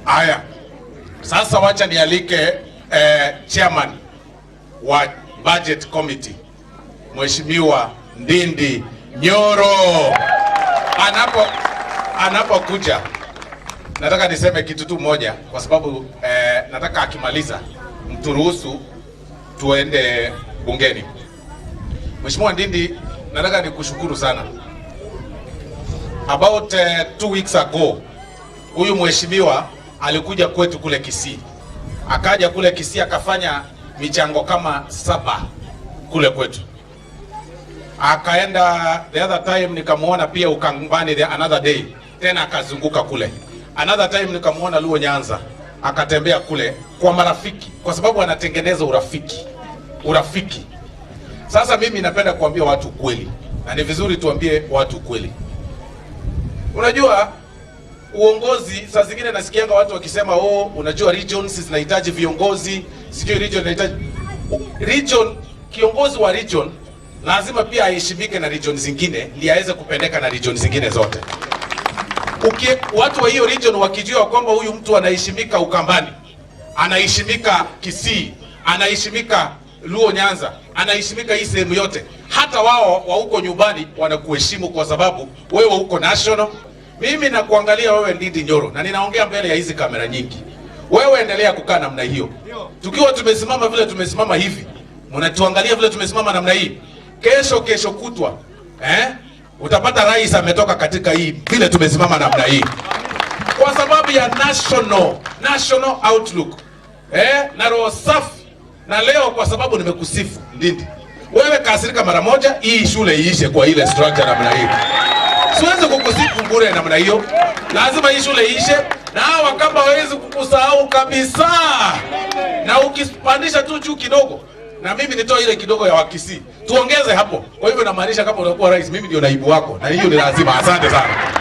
Haya, sasa wacha nialike chairman wa budget committee Mheshimiwa Ndindi Nyoro. Anapokuja nataka niseme kitu tu moja, kwa sababu nataka akimaliza mturuhusu tuende bungeni. Mheshimiwa Ndindi, nataka nikushukuru sana. About 2 weeks ago, huyu mheshimiwa alikuja kwetu kule Kisii. Akaja kule Kisii akafanya michango kama 7 kule kwetu. Akaenda the other time nikamuona pia Ukambani the another day. Tena akazunguka kule. Another time nikamuona Luo Nyanza. Akatembea kule kwa marafiki, kwa sababu anatengeneza urafiki. Sasa mimi napenda kuambia watu kweli, na ni vizuri tuambie watu kweli. Unajua uongozi, saa zingine nasikianga watu wakisema unajua regions zinahitaji viongozi, sijui region inahitaji region. Kiongozi wa region lazima pia aheshimike na region zingine ili aweze kupendeka na region zingine zote. Watu wa hiyo region wakijua kwamba huyu mtu anaheshimika Ukambani, anaheshimika Kisii, anaheshimika Luo Nyanza, anaheshimika hii sehemu yote, hata wao wa huko nyumbani wanakuheshimu kwa sababu wewe uko national. Mimi nakuangalia wewe Ndindi Nyoro, na ninaongea mbele ya hizi kamera nyingi. Wewe endelea kukaa namna hiyo. Tukiwa tumesimama vile tumesimama hivi, mnatuangalia vile tumesimama namna hii. Kesho kutwa utapata rais ametoka katika hii vile tumesimama namna hii, kwa sababu ya national outlook na roho safi. Na leo kwa sababu nimekusifu Ndindi, wewe kasirika mara moja, hii shule iishe kwa ile structure namna hii. Siwezi kukusifu bure namna hiyo, lazima hii shule iishe, na hawa kama hawezi kukusahau kabisa. Na ukipandisha tu juu kidogo, na mimi nitoa ile kidogo ya Wakisii, tuongeze hapo. Kwa hivyo namaanisha kama unakuwa rais, mimi ndio naibu wako, na hiyo ni lazima. Asante sana.